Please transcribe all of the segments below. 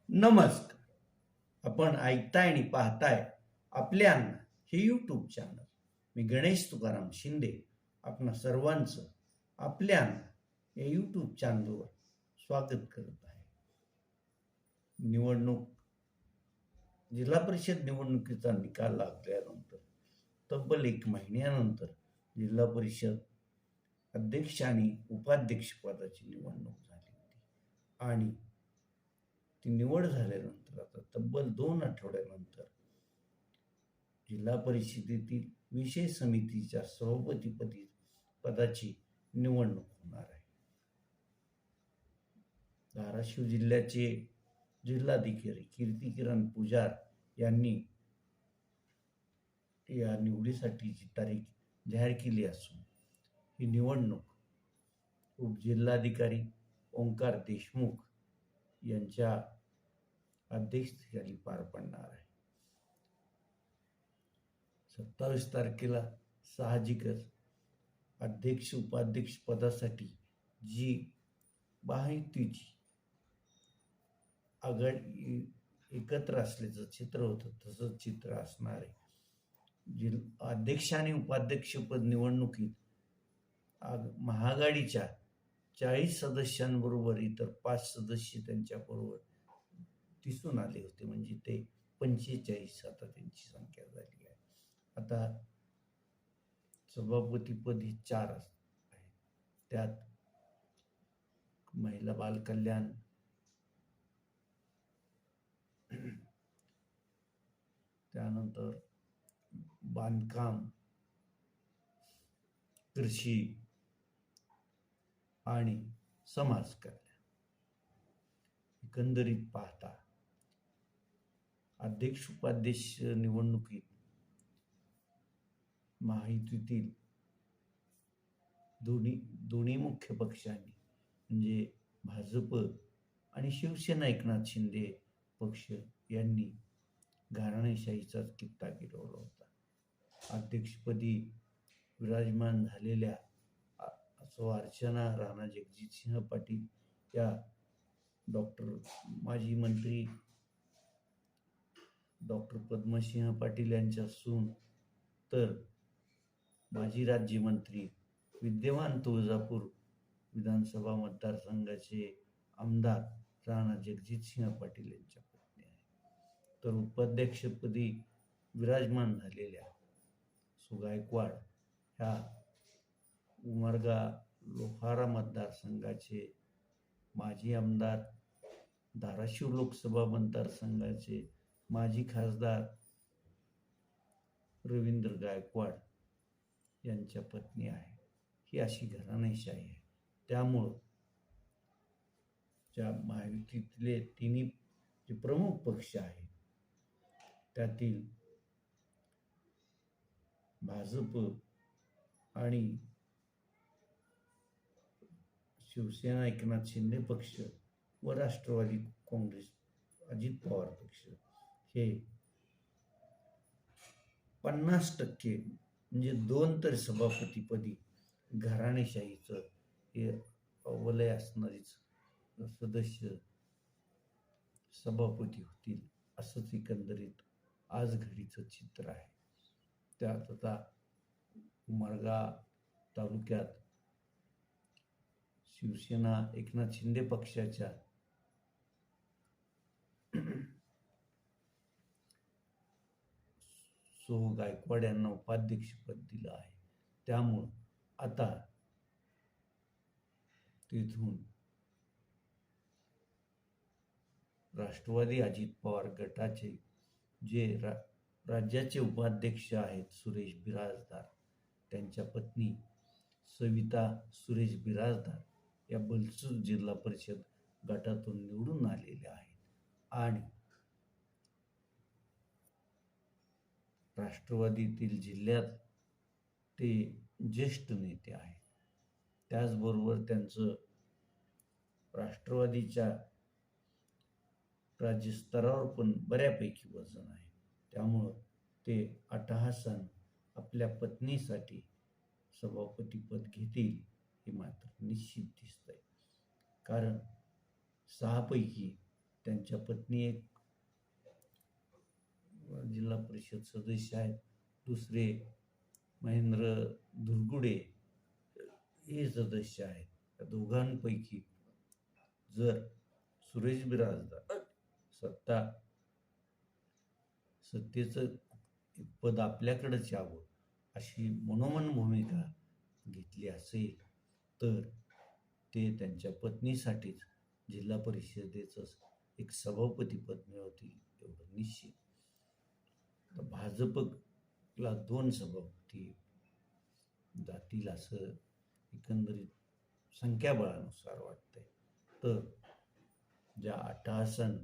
नमस्कार. आपण ऐकताय आणि पाहताय आपल्या अन्न हे यूट्यूब चॅनल. मी गणेश तुकाराम शिंदे आपणा सर्वांचं आपल्या अन्न या यूट्यूब चॅनलवर स्वागत करत आहे. निवडणूक जिल्हा परिषद निवडणुकीचा निकाल लागल्यानंतर तब्बल 1 महिन्यानंतर जिल्हा परिषद अध्यक्ष आणि उपाध्यक्ष पदाची निवडणूक झाली होती आणि ती निवड झाल्यानंतर आता तब्बल 2 आठवड्यानंतर जिल्हा परिषदेतील विषय समितीच्या सभापतीपदी पदाची निवडणूक होणार आहे. धाराशिव जिल्ह्याचे जिल्हाधिकारी कीर्तिकिरण पुजार यांनी या निवडीसाठीची तारीख जाहीर केली असून ही निवडणूक उपजिल्हाधिकारी ओंकार देशमुख यांच्या अध्यक्षतेखाली पार पडणार आहे. 27 तारखेला साहजिकच अध्यक्ष उपाध्यक्ष पदासाठी जी महायुतीची आघाडी एकत्र असल्याचं चित्र होतं तसंच चित्र असणार आहे. अध्यक्ष आणि उपाध्यक्षपद निवडणुकीत महाआघाडीच्या 40 सदस्यांबरोबर इतर 5 सदस्य त्यांच्याबरोबर दिसून आले होते, म्हणजे ते 45 आता त्यांची संख्या झाली आहे. आता सभापतीपद ही 4 आहेत. त्यात महिला बालकल्याण, त्यानंतर बांधकाम, कृषी आणि समाज कल्याण. एकंदरीत पाहता अध्यक्ष उपाध्यक्ष निवडणुकीत महायुतीतील दोन्ही मुख्य पक्षांनी म्हणजे भाजप आणि शिवसेना एकनाथ शिंदे पक्ष यांनी घराणेशाहीचाच कित्ता गिरवला होता. अध्यक्षपदी विराजमान झालेल्या अर्चना राणा जगजितसिंह पाटील या माजी मंत्री डॉक्टर पद्मसिंह पाटील यांच्या सून, तर माजी राज्यमंत्री विद्यमान तुळजापूर विधानसभा मतदारसंघाचे आमदार राणा जगजितसिंह पाटील यांच्या पत्नी आहे. तर उपाध्यक्षपदी विराजमान झालेल्या सु गायकवाड ह्या उमरगा लोहारा मतदारसंघाचे माजी आमदार, धाराशिव लोकसभा मतदारसंघाचे माजी खासदार रवींद्र गायकवाड यांच्या पत्नी आहे. ही अशी घराणेशाही आहे. त्यामुळं ज्या महायुतीतले तिन्ही जे प्रमुख पक्ष आहेत त्यातील भाजप आणि शिवसेना एकनाथ शिंदे पक्ष व राष्ट्रवादी काँग्रेस अजित पवार पक्ष हे 50% म्हणजे 2 तर सभापतीपदी घराणेशाहीचं हे वलय असणारीच सदस्य सभापती होतील, असंच एकंदरीत आज घडीचं चित्र आहे. त्यात आता उमरगा तालुक्यात शिवसेना एकनाथ शिंदे पक्षाच्या सो गायकवाड यांना उपाध्यक्षपद दिलं आहे. त्यामुळं आता तिथून राष्ट्रवादी अजित पवार गटाचे जे राज्याचे उपाध्यक्ष आहेत सुरेश बिराजदार, त्यांच्या पत्नी सविता सुरेश बिराजदार या बलसूर जिल्हा परिषद गटातून निवडून आलेल्या आहेत आणि राष्ट्रवादीतील जिल्ह्यात ते ज्येष्ठ नेते आहेत. त्याचबरोबर त्यांचं राष्ट्रवादीच्या राज्यस्तरावर पण बऱ्यापैकी वजन आहे. त्यामुळं ते अट्टहासानं आपल्या पत्नीसाठी सभापतीपद घेतील हे मात्र निश्चित दिसतंय. कारण 6 पैकी त्यांच्या पत्नी एक जिल्हा परिषद सदस्य आहेत, दुसरे महेंद्र धुरगुडे हे सदस्य आहेत. त्या दोघांपैकी जर सुरेश बिराजदार सत्तेचं पद आपल्याकडेच यावं अशी मनोमन भूमिका घेतली असेल तर ते त्यांच्या पत्नीसाठीच जिल्हा परिषदेचं एक सभापती पद मिळवतील एवढं निश्चित. भाजपला 2 सभापती जातील असं एकंदरीत संख्याबळानुसार वाटतंय. तर ज्या अट्टहासन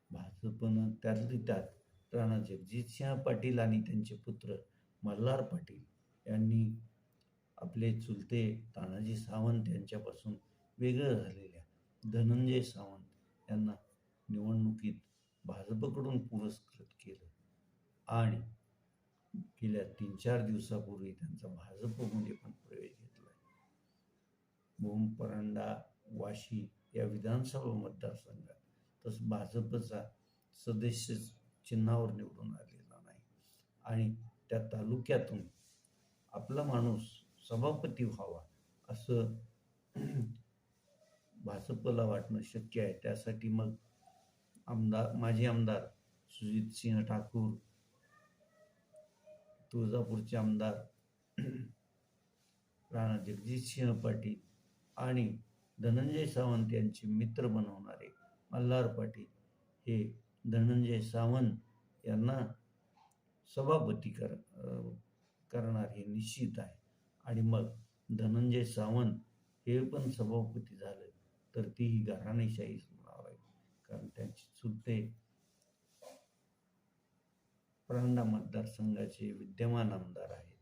भाजपनं त्यातली त्यात राणा जगजितसिंह पाटील आणि त्यांचे पुत्र मल्हार पाटील यांनी आपले चुलते तानाजी सावंत यांच्यापासून वेगळं झालेल्या धनंजय सावंत यांना निवडणुकीत भाजपकडून पुरस्कृत केलं आणि गेल्या 3-4 दिवसापूर्वी त्यांचा भाजपमध्ये पण प्रवेश घेतला. भूम, परांडा, वाशी या विधानसभा मतदारसंघात तसं भाजपचा सदस्य चिन्हावर निवडून आलेला नाही आणि त्या तालुक्यातून आपला माणूस सभापती व्हावा असं भाजपला वाटणं शक्य आहे. त्यासाठी मग माजी आमदार सुजितसिंह ठाकूर, तुळजापूरचे आमदार राणा जगजितसिंह पाटील आणि धनंजय सावंत यांचे मित्र बनवणारे मल्हार पाटील हे धनंजय सावंत यांना सभापती करणार हे निश्चित आहे. आणि मग धनंजय सावंत हे पण सभापती झाले तर तीही घराणेशाहीच म्हणावी, कारण त्यांचे चुलते परांडा मतदारसंघाचे विद्यमान आमदार आहेत,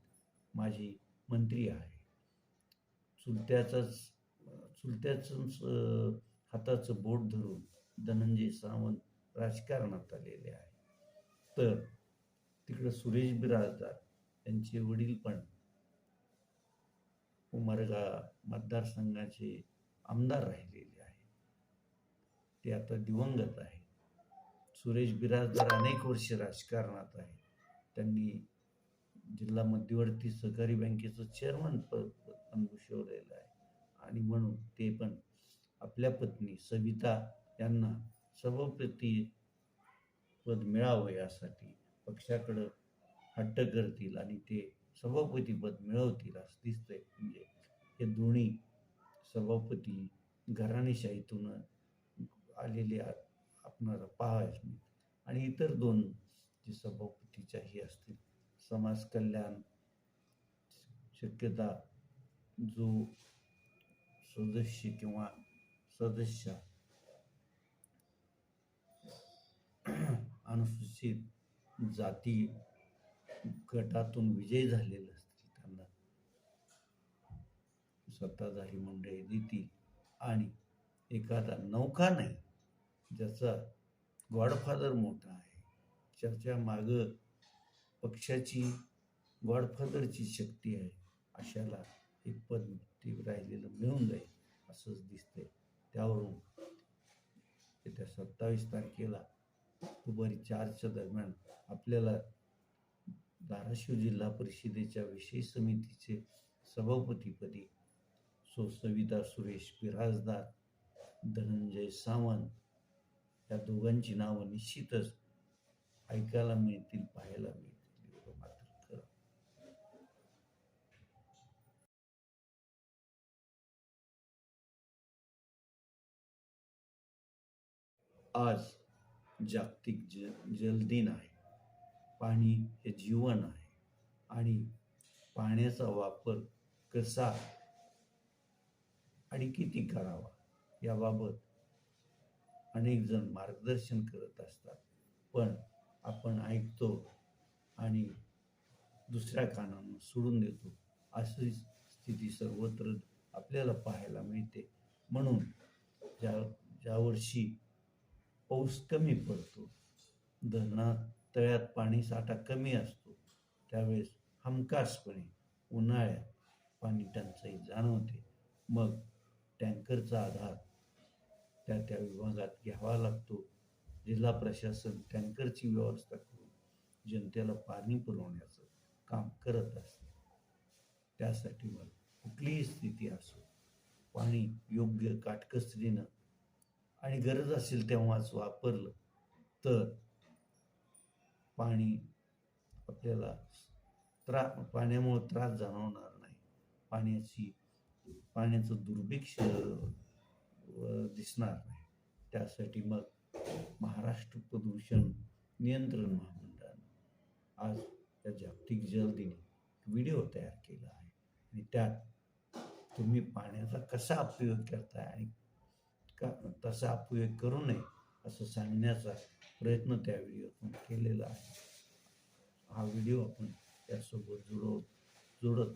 माजी मंत्री आहे. चुलत्याच हाताचं बोट धरून धनंजय सावंत राजकारणात आलेले आहे. तर तिकडं सुरेश बिराजदार यांचे वडील पण उमरगा मतदारसंघाचे आमदार राहिलेले आहेत. ते आता दिवंगत आहेत. सुरेश बिराजदार अनेक वर्षे राजकारणात आहे. त्यांनी जिल्हा मध्यवर्ती सहकारी बँकेचं चेअरमन पद पण भूषवलेलं आहे आणि म्हणून ते पण आपल्या पत्नी सविता यांना सभापती पद मिळावं यासाठी पक्षाकडं हट्ट करतील आणि ते सभापती पद मिळवतील असं दिसतंय. म्हणजे हे दोन्ही सभापती घराणेशाहीतून आलेले आपणाला पाहायला मिळते. आणि इतर 2 जे सभापतीच्याही असतील, समाज कल्याण शक्यता जो सदस्य किंवा सदस्य अनुसूचित जाती गटातून विजयी झालेले असतील त्यांना सत्ताधारी मंडळी देतील. आणि एखादा नौका नाही ज्याचा गॉडफादर मोठा आहे, ज्याच्या मागं पक्षाची गॉडफादरची शक्ती आहे, अशाला एक पद ते राहिलेलं मिळून जाईल असंच दिसतंय. त्यावरून येत्या 27 तारखेला दुपारी 4च्या दरम्यान आपल्याला धाराशिव जिल्हा परिषदेच्या विषय समितीचे सभापतीपदी सविता सुरेश बिराजदार, धनंजय सावंत या दोघांची नावं निश्चितच ऐकायला मिळतील, पाहायला मिळतील एवढं मात्र खरं. आज जागतिक जलदिन आहे. पाणी हे जीवन आहे आणि पाण्याचा वापर कसा आणि किती करावा याबाबत अनेक जण मार्गदर्शन करत असतात. पण आपण ऐकतो आणि दुसऱ्या कानानं सोडून देतो अशी स्थिती सर्वत्र आपल्याला पाहायला मिळते. म्हणून ज्या वर्षी पाऊस कमी पडतो, धरणात तळ्यात पाणी साठा कमी असतो, त्यावेळेस हमखासपणे उन्हाळ्यात पाणी टंचाई जाणवते. मग टँकरचा आधार त्या विभागात घ्यावा लागतो. जिल्हा प्रशासन टँकरची व्यवस्था करून जनतेला पाणी पुरवण्याचं काम करत असते. त्यासाठी मग कुठलीही स्थिती असो, पाणी योग्य काटकसरीनं आणि गरज असेल तेव्हाच वापरलं तर पाणी आपल्याला पाण्यामुळे त्रास जाणवणार नाही. पाण्याचं दुर्भिक्ष दिसणार नाही. त्यासाठी मग महाराष्ट्र प्रदूषण नियंत्रण महामंडळानं आज या जागतिक जल दिनी व्हिडिओ तयार केला आहे आणि त्यात तुम्ही पाण्याचा कसा अपयोग करताय आणि तसा अपयोग करू नये असं सांगण्याचा प्रयत्न त्या व्हिडिओतून केलेला आहे. हा व्हिडिओ आपण त्यासोबत जोडत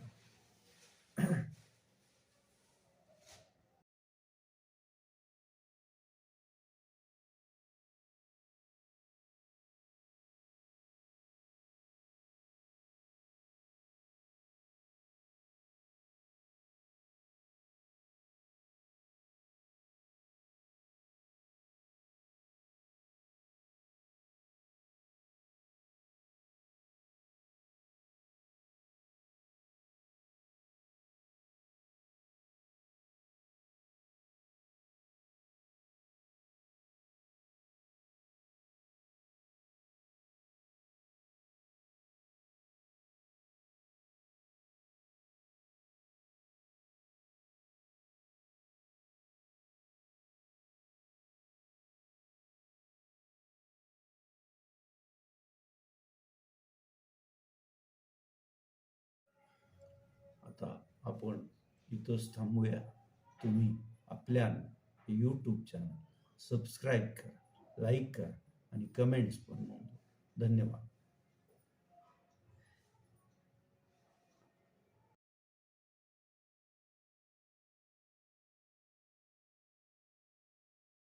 आता आपण इथंच थांबूया. तुम्ही आपल्या यूट्यूब चॅनल सबस्क्राईब करा, लाईक करा आणि कमेंट्स पण नोंदवा. धन्यवाद.